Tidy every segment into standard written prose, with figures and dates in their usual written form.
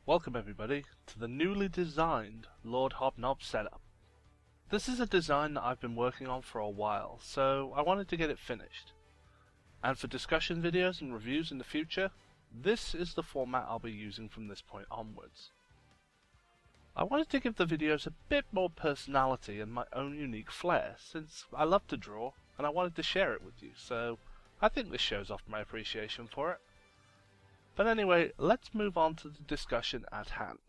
Welcome everybody to the newly designed Lord Hobnob setup. This is a design that I've been working on for a while, so I wanted to get it finished. And for discussion videos and reviews in the future, this is the format I'll be using from this point onwards. I wanted to give the videos a bit more personality and my own unique flair, since I love to draw and I wanted to share it with you, so I think this shows off my appreciation for it. But anyway, let's move on to the discussion at hand.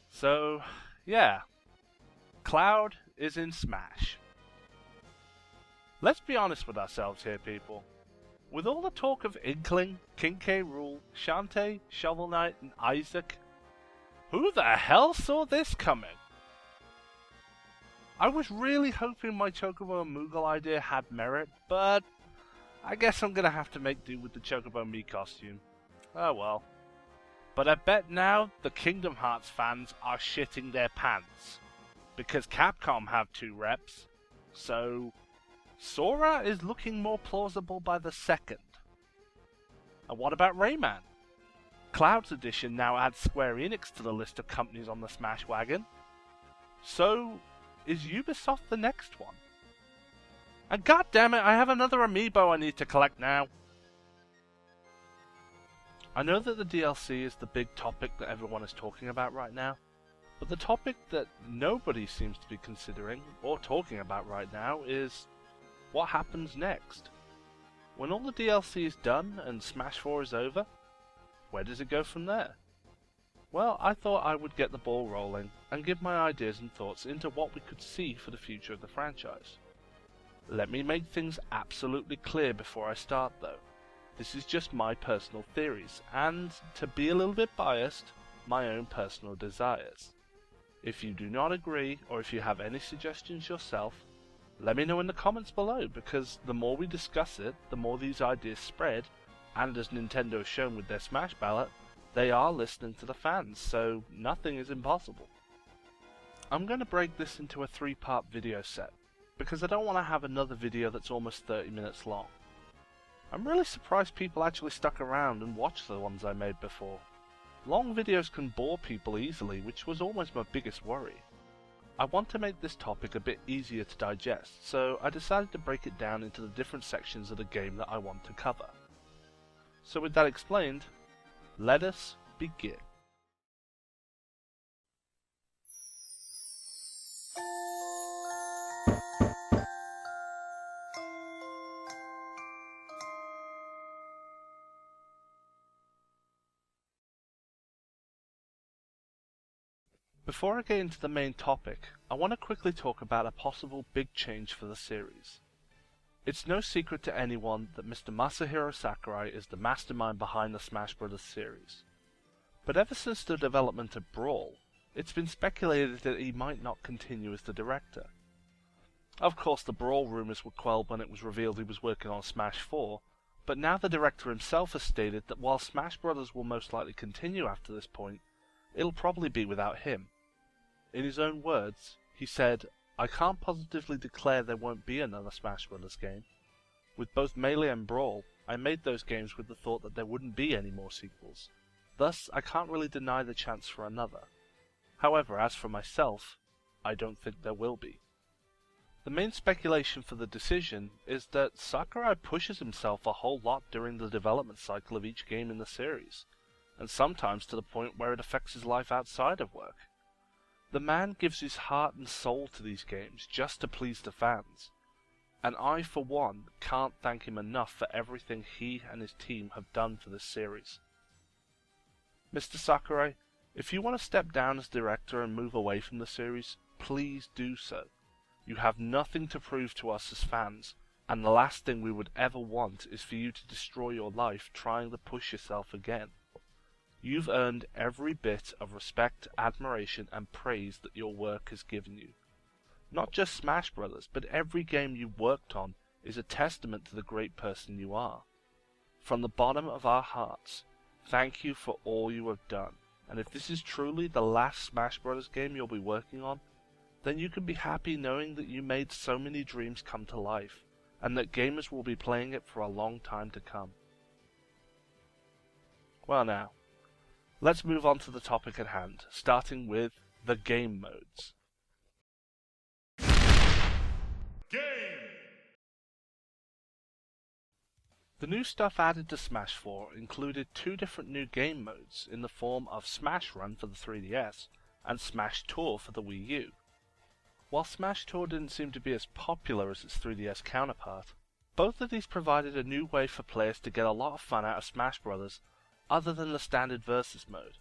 So, yeah, Cloud is in Smash. Let's be honest with ourselves here, people. With all the talk of Inkling, King K. Rool, Shantae, Shovel Knight, and Isaac, who the hell saw this coming? I was really hoping my Chocobo and Moogle idea had merit, but I guess I'm gonna have to make do with the Chocobo me costume. Oh well. But I bet now the Kingdom Hearts fans are shitting their pants. Because Capcom have 2 reps. So Sora is looking more plausible by the second. And what about Rayman? Cloud's edition now adds Square Enix to the list of companies on the Smash wagon. So is Ubisoft the next one? And goddammit, I have another amiibo I need to collect now. I know that the DLC is the big topic that everyone is talking about right now, but the topic that nobody seems to be considering or talking about right now is what happens next. When all the DLC is done and Smash 4 is over, where does it go from there? Well, I thought I would get the ball rolling and give my ideas and thoughts into what we could see for the future of the franchise. Let me make things absolutely clear before I start though. This is just my personal theories, and, to be a little bit biased, my own personal desires. If you do not agree, or if you have any suggestions yourself, let me know in the comments below, because the more we discuss it, the more these ideas spread, and as Nintendo has shown with their Smash ballot, they are listening to the fans, so nothing is impossible. I'm going to break this into a 3-part video set, because I don't want to have another video that's almost 30 minutes long. I'm really surprised people actually stuck around and watched the ones I made before. Long videos can bore people easily, which was almost my biggest worry. I want to make this topic a bit easier to digest, so I decided to break it down into the different sections of the game that I want to cover. So with that explained, let us begin. Before I get into the main topic, I want to quickly talk about a possible big change for the series. It's no secret to anyone that Mr. Masahiro Sakurai is the mastermind behind the Smash Bros. Series. But ever since the development of Brawl, it's been speculated that he might not continue as the director. Of course, the Brawl rumours were quelled when it was revealed he was working on Smash 4, but now the director himself has stated that while Smash Bros. Will most likely continue after this point, it'll probably be without him. In his own words, he said, "I can't positively declare there won't be another Smash Bros. Game. With both Melee and Brawl, I made those games with the thought that there wouldn't be any more sequels. Thus, I can't really deny the chance for another. However, as for myself, I don't think there will be." The main speculation for the decision is that Sakurai pushes himself a whole lot during the development cycle of each game in the series, and sometimes to the point where it affects his life outside of work. The man gives his heart and soul to these games just to please the fans, and I for one can't thank him enough for everything he and his team have done for this series. Mr. Sakurai, if you want to step down as director and move away from the series, please do so. You have nothing to prove to us as fans, and the last thing we would ever want is for you to destroy your life trying to push yourself again. You've earned every bit of respect, admiration, and praise that your work has given you. Not just Smash Bros., but every game you've worked on is a testament to the great person you are. From the bottom of our hearts, thank you for all you have done, and if this is truly the last Smash Bros. Game you'll be working on, then you can be happy knowing that you made so many dreams come to life, and that gamers will be playing it for a long time to come. Well now, Let's move on to the topic at hand, starting with the game modes. Game! The new stuff added to Smash 4 included two different new game modes in the form of Smash Run for the 3DS and Smash Tour for the Wii U. While Smash Tour didn't seem to be as popular as its 3DS counterpart, both of these provided a new way for players to get a lot of fun out of Smash Bros. Other than the standard versus mode.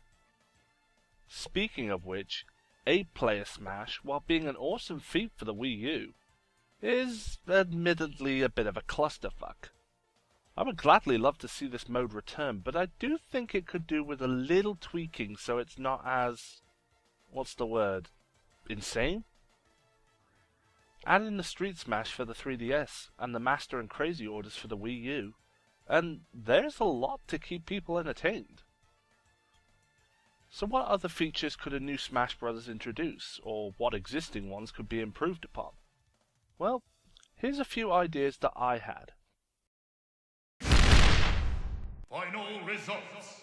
Speaking of which, 8-player Smash, while being an awesome feat for the Wii U, is admittedly a bit of a clusterfuck. I would gladly love to see this mode return, but I do think it could do with a little tweaking so it's not as... what's the word? Insane? Add in the Street Smash for the 3DS and the Master and Crazy orders for the Wii U, and there's a lot to keep people entertained. So what other features could a new Smash Bros. Introduce, or what existing ones could be improved upon? Well, here's a few ideas that I had. Final results.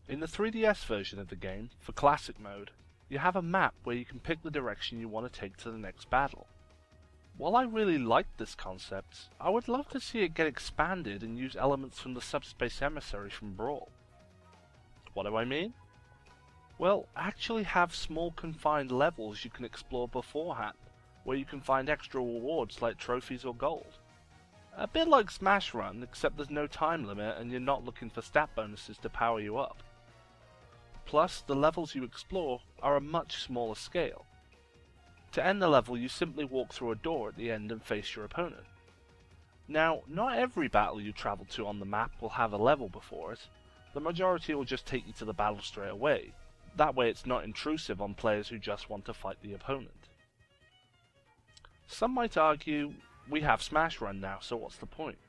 In the 3DS version of the game, for Classic Mode, you have a map where you can pick the direction you want to take to the next battle. While I really liked this concept, I would love to see it get expanded and use elements from the Subspace Emissary from Brawl. What do I mean? Well, actually have small confined levels you can explore beforehand, where you can find extra rewards like trophies or gold. A bit like Smash Run, except there's no time limit and you're not looking for stat bonuses to power you up. Plus, the levels you explore are a much smaller scale. To end the level, you simply walk through a door at the end and face your opponent. Now, not every battle you travel to on the map will have a level before it. The majority will just take you to the battle straight away. That way it's not intrusive on players who just want to fight the opponent. Some might argue, we have Smash Run now, so what's the point?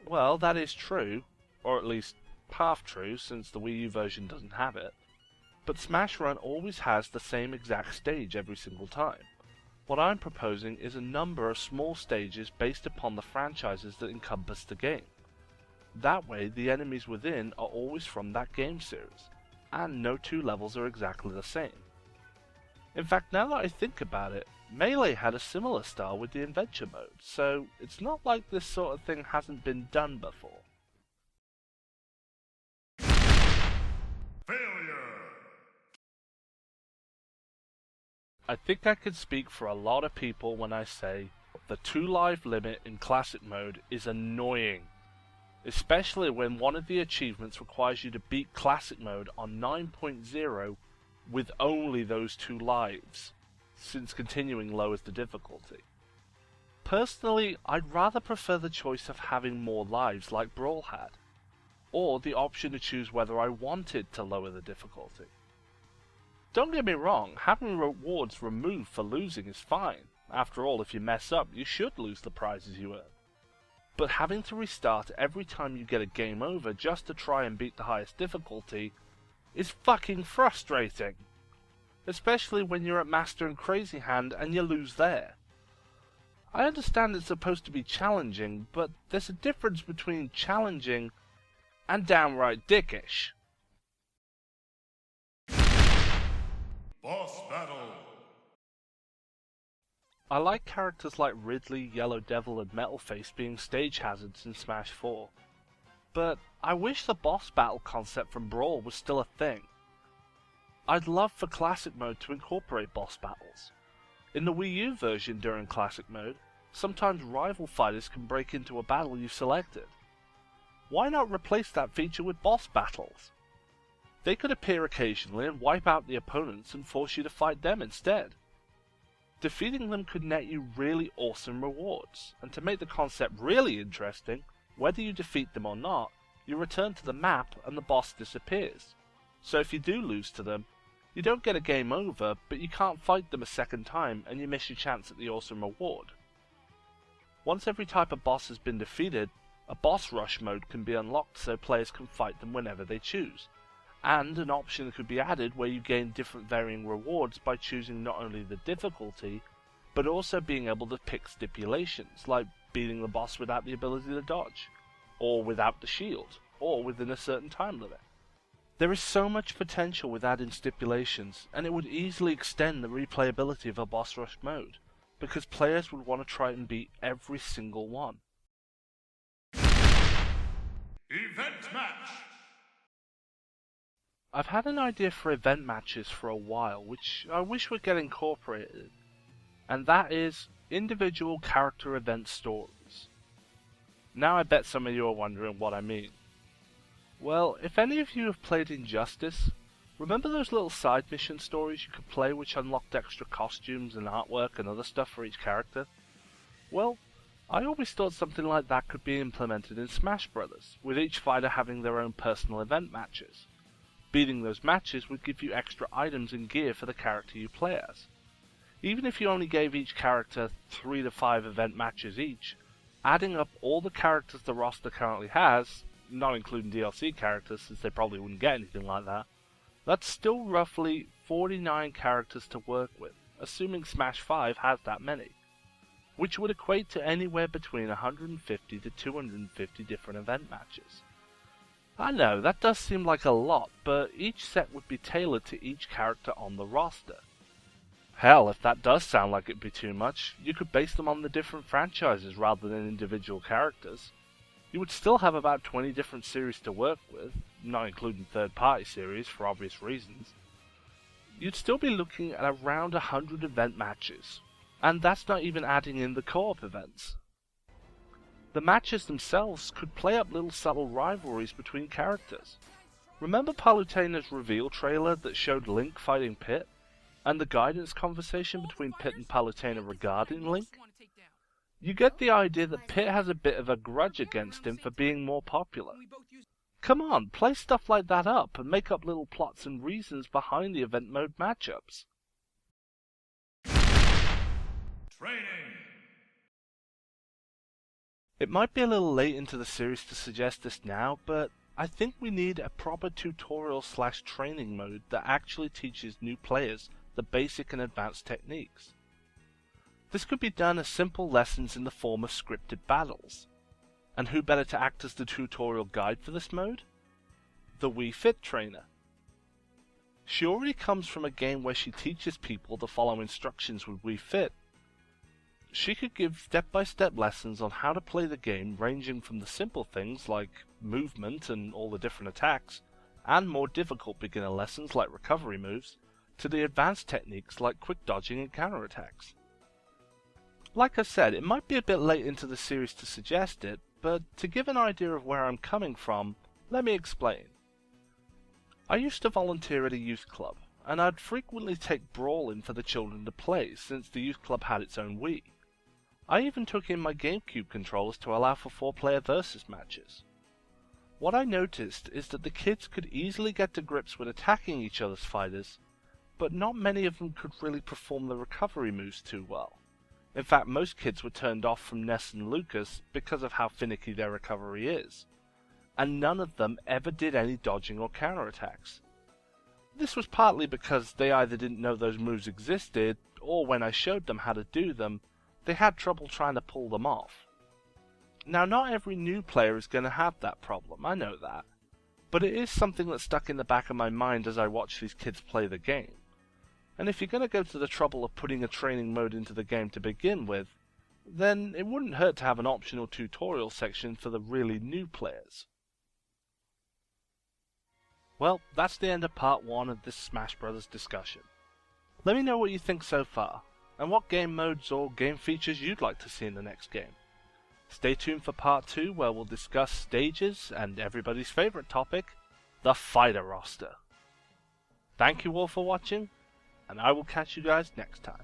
Well, that is true, or at least half true since the Wii U version doesn't have it. But Smash Run always has the same exact stage every single time. What I'm proposing is a number of small stages based upon the franchises that encompass the game. That way, the enemies within are always from that game series, and no two levels are exactly the same. In fact, now that I think about it, Melee had a similar style with the Adventure mode, so it's not like this sort of thing hasn't been done before. Failure. I think I could speak for a lot of people when I say the 2-life limit in Classic Mode is annoying. Especially when one of the achievements requires you to beat Classic Mode on 9.0 with only those 2 lives, since continuing lowers the difficulty. Personally, I'd rather prefer the choice of having more lives like Brawl had, or the option to choose whether I wanted to lower the difficulty. Don't get me wrong, having rewards removed for losing is fine. After all, if you mess up, you should lose the prizes you earn. But having to restart every time you get a game over just to try and beat the highest difficulty is fucking frustrating. Especially when you're at Master and Crazy Hand and you lose there. I understand it's supposed to be challenging, but there's a difference between challenging and downright dickish. Boss battle. I like characters like Ridley, Yellow Devil and Metalface being stage hazards in Smash 4. But I wish the boss battle concept from Brawl was still a thing. I'd love for Classic Mode to incorporate boss battles. In the Wii U version during Classic Mode, sometimes rival fighters can break into a battle you've selected. Why not replace that feature with boss battles? They could appear occasionally and wipe out the opponents and force you to fight them instead. Defeating them could net you really awesome rewards, and to make the concept really interesting, whether you defeat them or not, you return to the map and the boss disappears. So if you do lose to them, you don't get a game over, but you can't fight them a second time and you miss your chance at the awesome reward. Once every type of boss has been defeated, a boss rush mode can be unlocked so players can fight them whenever they choose. And an option could be added where you gain different varying rewards by choosing not only the difficulty, but also being able to pick stipulations, like beating the boss without the ability to dodge, or without the shield, or within a certain time limit. There is so much potential with adding stipulations, and it would easily extend the replayability of a boss rush mode, because players would want to try and beat every single one. Event match! I've had an idea for event matches for a while, which I wish would get incorporated, and that is individual character event stories. Now I bet some of you are wondering what I mean. Well, if any of you have played Injustice, remember those little side mission stories you could play which unlocked extra costumes and artwork and other stuff for each character? Well, I always thought something like that could be implemented in Smash Bros., with each fighter having their own personal event matches. Beating those matches would give you extra items and gear for the character you play as. Even if you only gave each character 3 to 5 event matches each, adding up all the characters the roster currently has, not including DLC characters since they probably wouldn't get anything like that, that's still roughly 49 characters to work with, assuming Smash 5 has that many, which would equate to anywhere between 150 to 250 different event matches. I know, that does seem like a lot, but each set would be tailored to each character on the roster. Hell, if that does sound like it'd be too much, you could base them on the different franchises rather than individual characters. You would still have about 20 different series to work with, not including third-party series for obvious reasons. You'd still be looking at around 100 event matches, and that's not even adding in the co-op events. The matches themselves could play up little subtle rivalries between characters. Remember Palutena's reveal trailer that showed Link fighting Pit? And the guidance conversation between Pit and Palutena regarding Link? You get the idea that Pit has a bit of a grudge against him for being more popular. Come on, play stuff like that up and make up little plots and reasons behind the event mode matchups. Training! It might be a little late into the series to suggest this now, but I think we need a proper tutorial/training mode that actually teaches new players the basic and advanced techniques. This could be done as simple lessons in the form of scripted battles. And who better to act as the tutorial guide for this mode? The Wii Fit trainer. She already comes from a game where she teaches people to follow instructions with Wii Fit. She could give step-by-step lessons on how to play the game, ranging from the simple things like movement and all the different attacks, and more difficult beginner lessons like recovery moves, to the advanced techniques like quick dodging and counterattacks. Like I said, it might be a bit late into the series to suggest it, but to give an idea of where I'm coming from, let me explain. I used to volunteer at a youth club, and I'd frequently take Brawl in for the children to play since the youth club had its own Wii. I even took in my GameCube controllers to allow for 4-player versus matches. What I noticed is that the kids could easily get to grips with attacking each other's fighters, but not many of them could really perform the recovery moves too well. In fact, most kids were turned off from Ness and Lucas because of how finicky their recovery is, and none of them ever did any dodging or counterattacks. This was partly because they either didn't know those moves existed, or when I showed them how to do them, they had trouble trying to pull them off. Now, not every new player is going to have that problem, I know that, but it is something that stuck in the back of my mind as I watched these kids play the game. And if you're going to go to the trouble of putting a training mode into the game to begin with, then it wouldn't hurt to have an optional tutorial section for the really new players. Well, that's the end of part 1 of this Smash Bros. Discussion. Let me know what you think so far, and what game modes or game features you'd like to see in the next game. Stay tuned for part 2 where we'll discuss stages and everybody's favourite topic, the fighter roster. Thank you all for watching, and I will catch you guys next time.